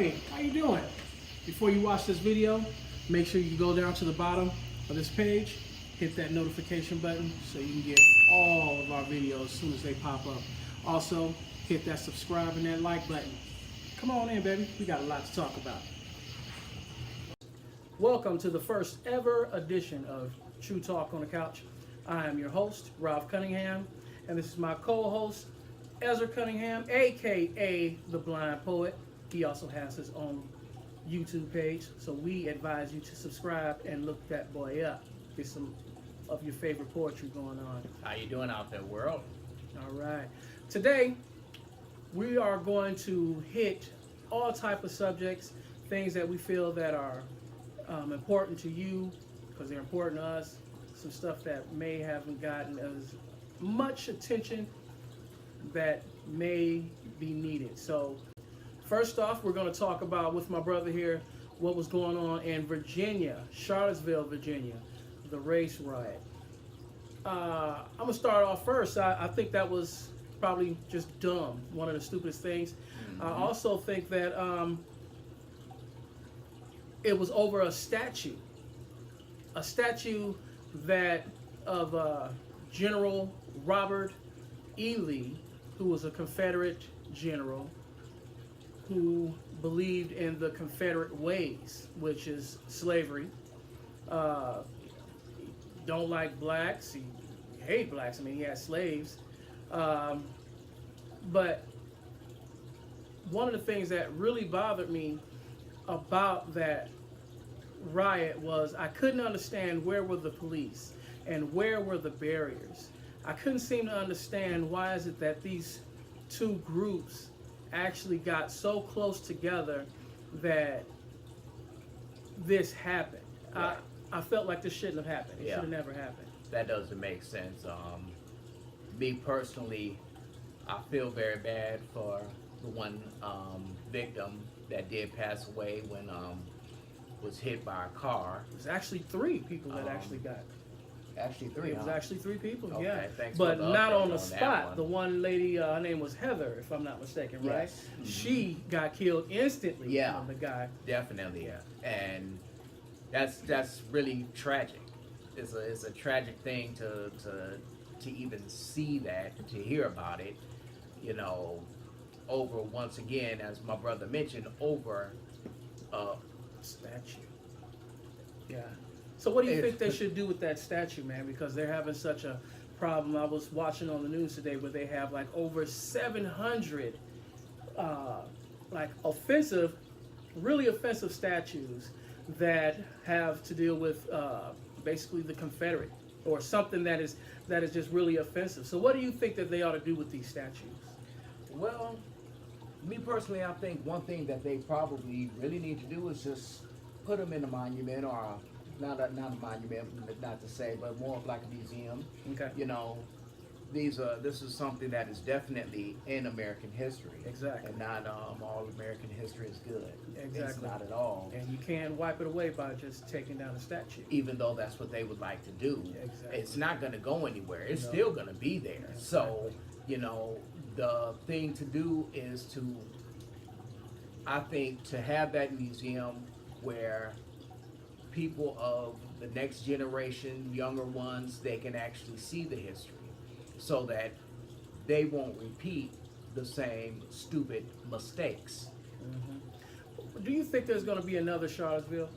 Hey, how you doing? Before you watch this video, make sure you go down to the bottom of this page, hit that notification button so you can get all of our videos as soon as they pop up. Also, hit that subscribe and that like button. Come on in, baby. We got a lot to talk about. Welcome to the first ever edition of True Talk on the Couch. I am your host, Ralph Cunningham, and this is my co-host, Ezra Cunningham, aka The Blind Poet. He also has his own YouTube page, so we advise you to subscribe and look that boy up. Get some of your favorite poetry going on. How you doing out there, world? All right. Today, we are going to hit all type of subjects, things that we feel that are important to you because they're important to us. Some stuff that may haven't gotten as much attention that may be needed. So first off, we're going to talk about, with my brother here, what was going on in Virginia, Charlottesville, Virginia, the race riot. I'm going to start off first. I think that was probably just dumb, one of the stupidest things. I also think that it was over a statue that of General Robert E. Lee, who was a Confederate general who believed in the Confederate ways, which is slavery. Don't like blacks. He hated blacks. I mean, he had slaves. But one of the things that really bothered me about that riot was I couldn't understand where were the police and where were the barriers. I couldn't seem to understand why is it that these two groups actually got so close together that this happened. Right. I felt like this shouldn't have happened. It should have never happened. That doesn't make sense. Me personally, I feel very bad for the one victim that did pass away when was hit by a car. It was actually 3 people that actually got. Actually 3. It was actually 3 people. Okay, yeah, thanks but for the not update on the on spot. that The one lady, her name was Heather, if I'm not mistaken, right? Yes. She got killed instantly. Yeah, the guy. Definitely, yeah, and that's really tragic. It's a tragic thing to even see that, to hear about it. You know, over, once again, as my brother mentioned, over a statue. Yeah. So what do you think they should do with that statue, man? Because they're having such a problem. I was watching on the news today where they have like over 700 like really offensive statues that have to deal with basically the Confederate or something that is just really offensive. So what do you think that they ought to do with these statues? Well, me personally, I think one thing that they probably really need to do is just put them in a monument, or not a monument, not to say, but more of like a museum. Okay. You know, this is something that is definitely in American history. Exactly. And not all American history is good. Exactly. It's not at all. And you can't wipe it away by just taking down a statue. Even though that's what they would like to do. Exactly. It's not going to go anywhere. It's still going to be there. Exactly. So, you know, the thing to do is I think, to have that museum where people of the next generation, younger ones, they can actually see the history so that they won't repeat the same stupid mistakes. Mm-hmm. Do you think there's going to be another Charlottesville?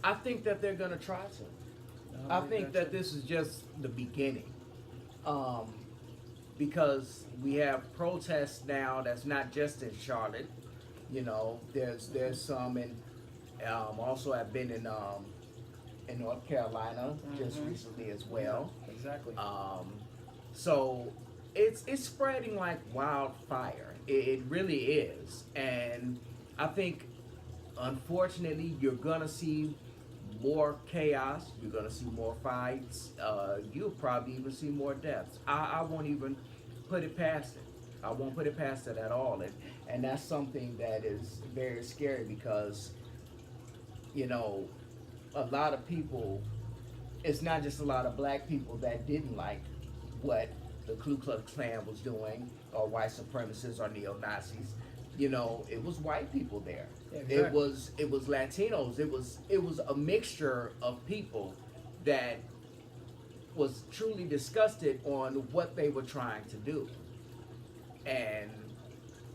I think that they're going to try to. I think that this is just the beginning. Because we have protests now that's not just in Charlotte. You know, there's some in also have been in North Carolina just recently as well. Yeah, exactly. So it's spreading like wildfire. It really is, and I think unfortunately you're gonna see more chaos. You're gonna see more fights. You'll probably even see more deaths. I won't even put it past it. I won't put it past it at all. And that's something that is very scary because, you know, a lot of people, it's not just a lot of black people that didn't like what the Ku Klux Klan was doing, or white supremacists or neo-Nazis. You know, it was white people there. Exactly. It was Latinos. It was a mixture of people that was truly disgusted on what they were trying to do. And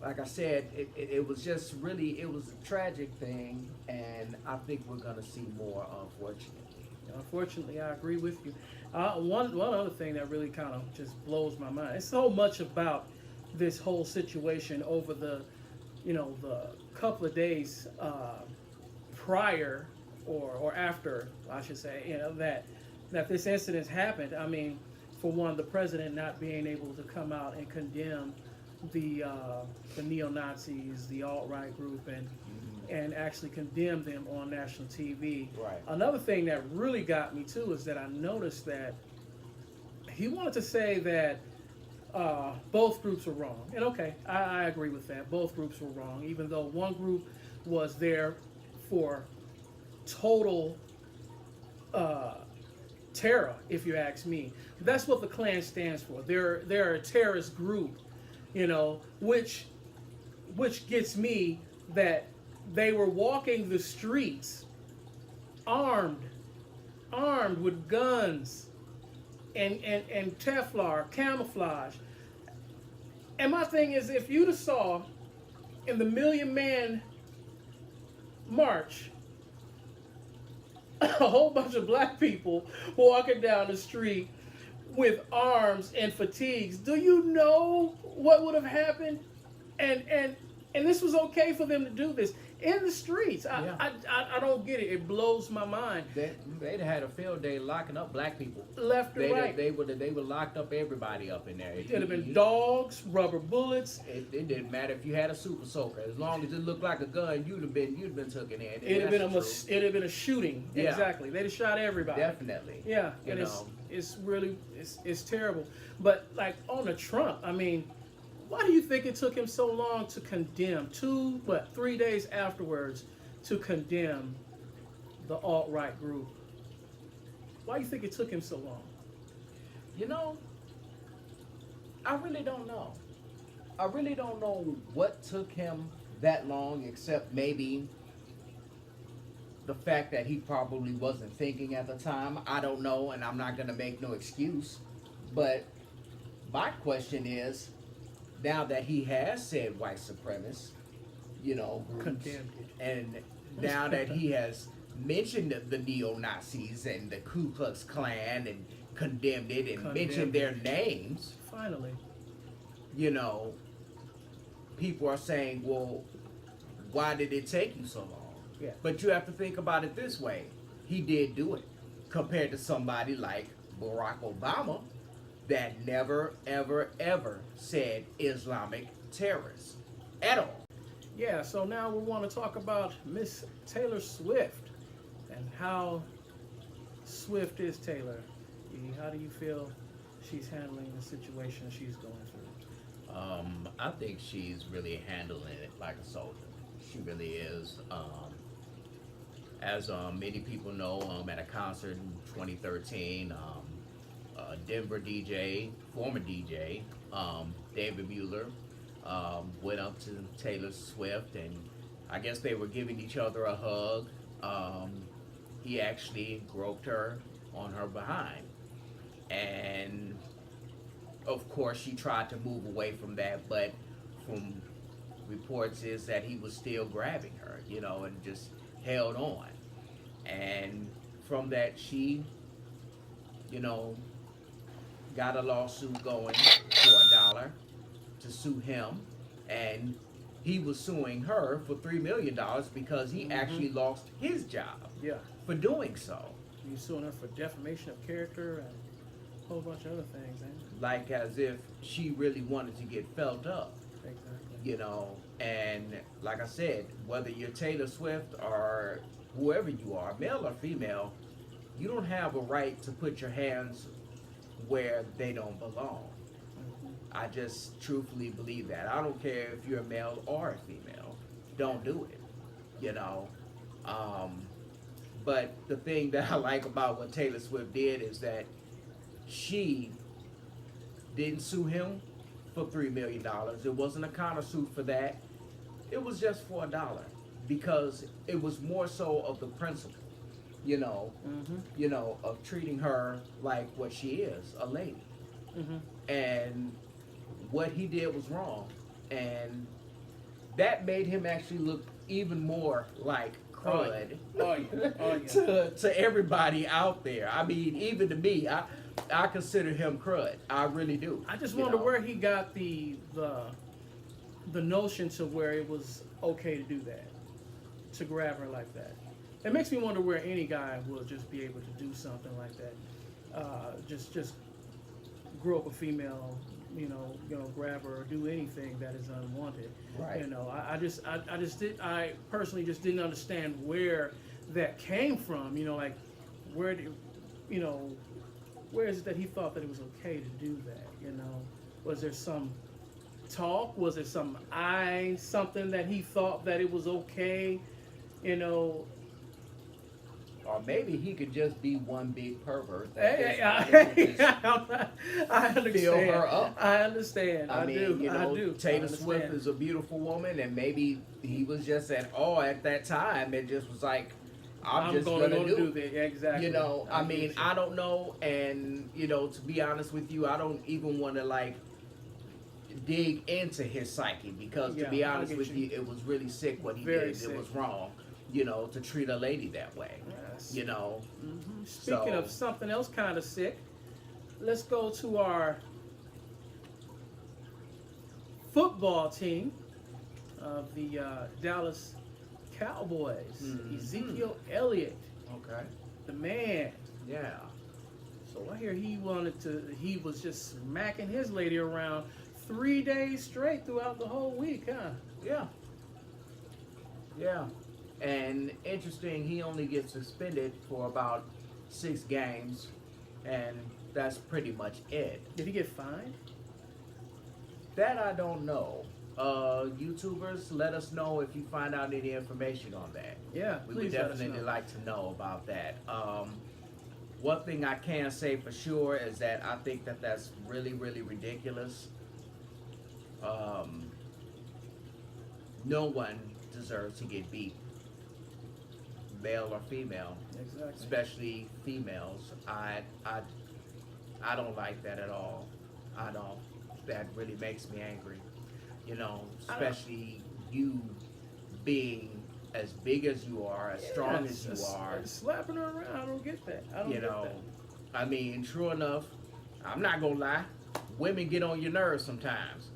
like I said, it was just really, it was a tragic thing, and I think we're gonna see more, unfortunately. Unfortunately, I agree with you. One other thing that really kind of just blows my mind. It's so much about this whole situation over the couple of days prior or after, I should say, that this incident happened. I mean, for one, the president not being able to come out and condemn the neo-Nazis, the alt-right group, and actually condemn them on national TV. Right. Another thing that really got me too is that I noticed that he wanted to say that both groups were wrong. And okay, I agree with that. Both groups were wrong, even though one group was there for total terror, if you ask me. That's what the Klan stands for. They're a terrorist group, which gets me that they were walking the streets armed with guns and Teflon, camouflage. And my thing is, if you'd have saw in the Million Man March a whole bunch of black people walking down the street with arms and fatigues, do you know what would have happened? And this was okay for them to do this in the streets. I don't get it. It blows my mind. They'd had a field day locking up black people. Left and right. They would locked up everybody up in there. It would have been dogs, rubber bullets. It didn't matter if you had a super soaker. As long as it looked like a gun, you'd have been taken in. It'd have been a shooting. Yeah. Exactly. They'd have shot everybody. Definitely. Yeah. And it's really terrible. But like on the Trump, I mean, why do you think it took him so long to condemn 3 days afterwards to condemn the alt-right group? Why do you think it took him so long? I really don't know. I really don't know what took him that long, except maybe the fact that he probably wasn't thinking at the time. I don't know, and I'm not going to make no excuse. But my question is, now that he has said white supremacist, groups, Condemned it. and now that he has mentioned the neo-Nazis and the Ku Klux Klan and condemned it and mentioned their names, finally, people are saying, well, why did it take you so long? Yeah. But you have to think about it this way. He did do it, compared to somebody like Barack Obama, that never, ever, ever said Islamic terrorists at all. Yeah, so now we want to talk about Miss Taylor Swift and how swift is Taylor. How do you feel she's handling the situation she's going through? I think she's really handling it like a soldier. She really is. As many people know, at a concert in 2013, Denver DJ, former DJ, David Mueller, went up to Taylor Swift, and I guess they were giving each other a hug. He actually groped her on her behind. And of course she tried to move away from that, but from reports is that he was still grabbing her, and just held on. And from that, she, got a lawsuit going for $1 to sue him, and he was suing her for $3 million because he actually lost his job for doing so. He's suing her for defamation of character and a whole bunch of other things, like as if she really wanted to get felt up. Exactly. And like I said, whether you're Taylor Swift or whoever you are, male or female, you don't have a right to put your hands where they don't belong. I just truthfully believe that. I don't care if you're a male or a female. Don't do it. But the thing that I like about what Taylor Swift did is that she didn't sue him for $3 million. It wasn't a countersuit for that. it was just for $1 because it was more so of the principle, you know, of treating her like what she is, a lady. And what he did was wrong, and that made him actually look even more like crud to everybody out there. I mean, even to me, I consider him crud. I really do. I just wonder where he got the notion to where it was okay to do that, to grab her like that. It makes me wonder where any guy will just be able to do something like that. Just grow up a female, grab her or do anything that is unwanted. Right. I personally just didn't understand where that came from. Like where is it that he thought that it was okay to do that? Was there some talk? Was it something that he thought that it was okay? Or maybe he could just be one big pervert. I understand. Fill her up. I understand. I mean, I do. Taylor I Swift is a beautiful woman, and maybe he was just at that time. It just was like, I'm just gonna do that. Exactly. I don't know, and to be honest with you, I don't even want to like dig into his psyche because to be honest with you, it was really sick what he did. Sick. It was wrong. To treat a lady that way. Yes. Speaking of something else kind of sick, let's go to our football team of the Dallas Cowboys. Ezekiel Elliott. Okay. The man. Yeah. So I hear he was just smacking his lady around 3 days straight throughout the whole week, huh? Yeah. Yeah. And interesting, he only gets suspended for about 6 games, and that's pretty much it. Did he get fined? That I don't know. YouTubers, let us know if you find out any information on that. Yeah, we would definitely like to know about that. One thing I can say for sure is that I think that that's really, really ridiculous. No one deserves to get beat, male or female. Exactly. Especially females. I don't like that at all. I don't. That really makes me angry. Especially you being as big as you are, as strong as you are. Slapping her around, I don't get that. I don't get that. I mean, true enough, I'm not gonna lie, women get on your nerves sometimes.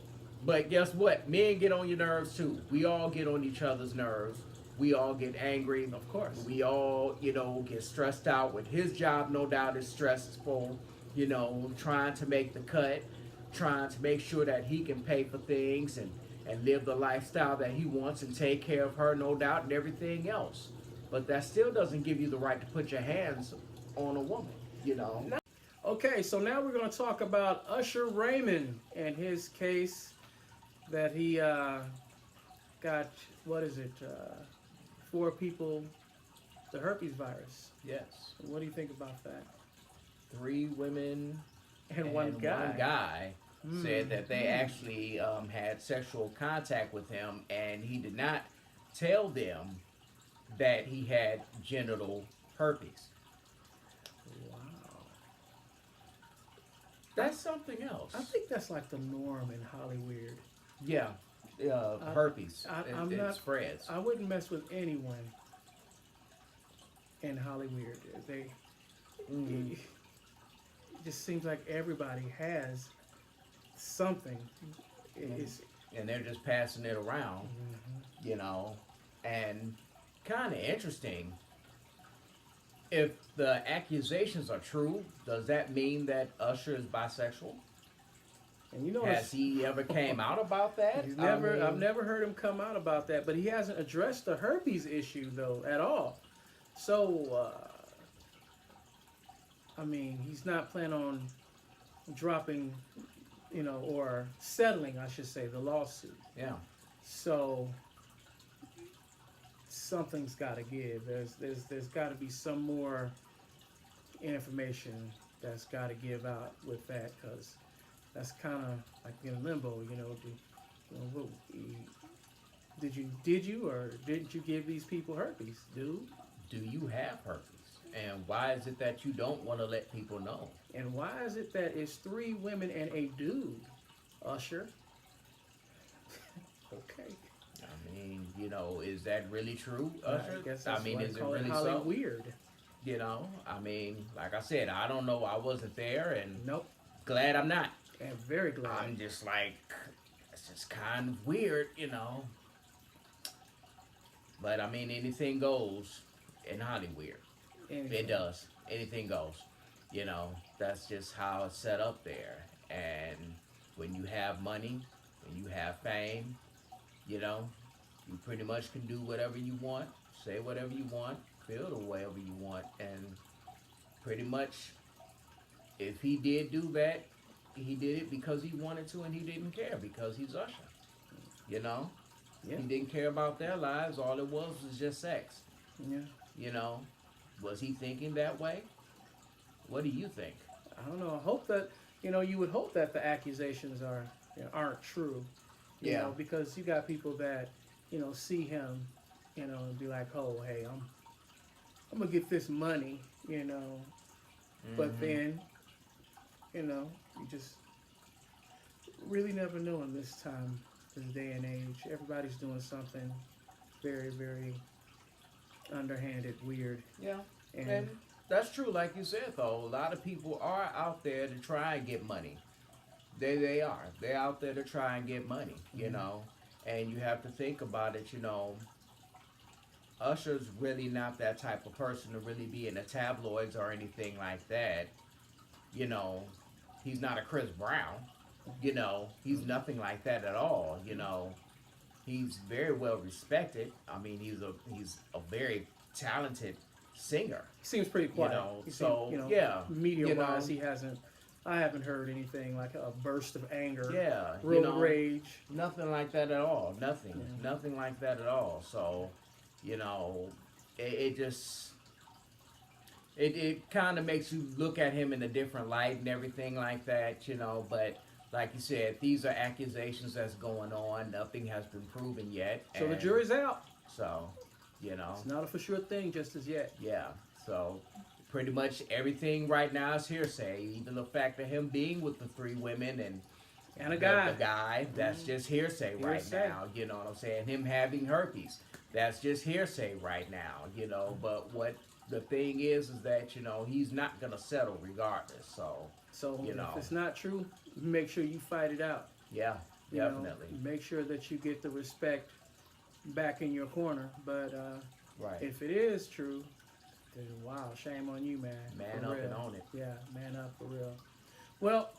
But guess what? Men get on your nerves too. We all get on each other's nerves. We all get angry. Of course. We all, get stressed out with his job. No doubt is stressful. Trying to make the cut, trying to make sure that he can pay for things and live the lifestyle that he wants and take care of her, no doubt, and everything else. But that still doesn't give you the right to put your hands on a woman, Okay, so now we're going to talk about Usher Raymond and his case that he got, 4 people, the herpes virus. Yes. What do you think about that? 3 women and one guy. One guy said that they actually had sexual contact with him, and he did not tell them that he had genital herpes. Wow. That's something else. I think that's like the norm in Hollyweird. Yeah. Herpes. It spreads. I wouldn't mess with anyone in Hollyweird. It just seems like everybody has something. And they're just passing it around, and kind of interesting. If the accusations are true, does that mean that Usher is bisexual? And has he ever came out about that? I've never heard him come out about that, but he hasn't addressed the herpes issue though at all. So, he's not planning on dropping, or settling, I should say, the lawsuit. Yeah. So something's got to give. There's got to be some more information that's got to give out with that, because that's kind of like in limbo. Did you or didn't you give these people herpes, dude? Do you have herpes? And why is it that you don't want to let people know? And why is it that it's 3 women and a dude, Usher? Okay. I mean, you know, is that really true, Usher? I guess that's why is they it call really it so? Hollyweird. You know, I mean, like I said, I don't know. I wasn't there, and Nope. glad I'm not. And very glad. I'm just like, it's just kind of weird, you know. But I mean, anything goes in Hollyweird. Anything. It does. Anything goes. You know, that's just how it's set up there. And when you have money, when you have fame, you know, you pretty much can do whatever you want, say whatever you want, feel the whatever you want. And pretty much, if he did do that, he did it because he wanted to, and he didn't care because he's Usher. You know? Yeah. He didn't care about their lives. All it was just sex. Yeah. You know? Was he thinking that way? What do you think? I don't know. I hope that, you would hope that the accusations aren't true. You Yeah. know, because you got people that, see him, and be like, oh, hey, I'm gonna get this money, But then, you just really never know in this time, this day and age. Everybody's doing something very, very underhanded, weird. Yeah. And And that's true, like you said, though. A lot of people are out there to try and get money. They are. They're out there to try and get money, you know. And you have to think about it, Usher's really not that type of person to really be in the tabloids or anything like that. He's not a Chris Brown. He's nothing like that at all. He's very well respected. I mean, he's a very talented singer. he seems pretty quiet. Yeah, Media-wise, I haven't heard anything like a burst of anger. Yeah, road rage. nothing like that at all. Nothing, Yeah. nothing like that at all. So, it just it kind of makes you look at him in a different light and everything like that. But like you said, these are accusations that's going on. Nothing has been proven yet. So the jury's out. So, It's not a for sure thing just as yet. yeah. So pretty much everything right now is hearsay. Even the fact of him being with the 3 women and a guy. the guy, that's just hearsay right Hearsay. now. You know what I'm saying? Him having herpes, that's just hearsay right now. But what the thing is that he's not gonna settle regardless. So If it's not true, make sure you fight it out. yeah, You know, definitely. make sure that you get the respect back in your corner. But Right. if it is true, then wow, shame on you, man. Man For up real. and own it. Yeah, man up for real. Well,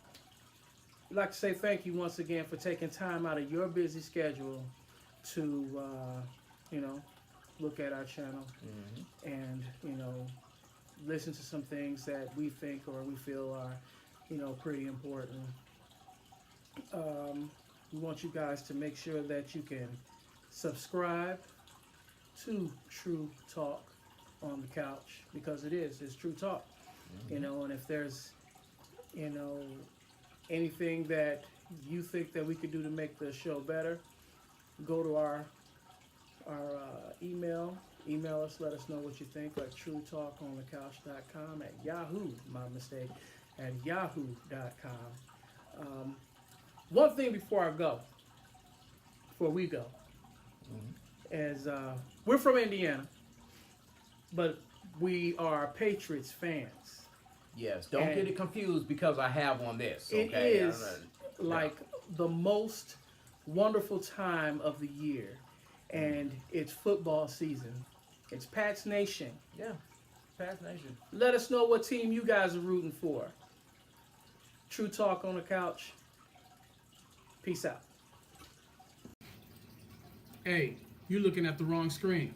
I'd like to say thank you once again for taking time out of your busy schedule to, look at our channel Hmm. and, listen to some things that we think or we feel are, pretty important. We want you guys to make sure that you can subscribe to True Talk on the Couch, because it's True Talk. And if there's, anything that you think that we could do to make the show better, go to our email us, let us know what you think, like truetalkonthecouch.com at Yahoo, my mistake, at yahoo.com. One thing before we go, is we're from Indiana, but we are Patriots fans. Yes. Don't And get it confused because I have on this. It Okay. is like the most wonderful time of the year, and it's football season. It's Pats Nation. Yeah. Pats Nation. Let us know what team you guys are rooting for. True Talk on the Couch. Peace out. Hey, you're looking at the wrong screen.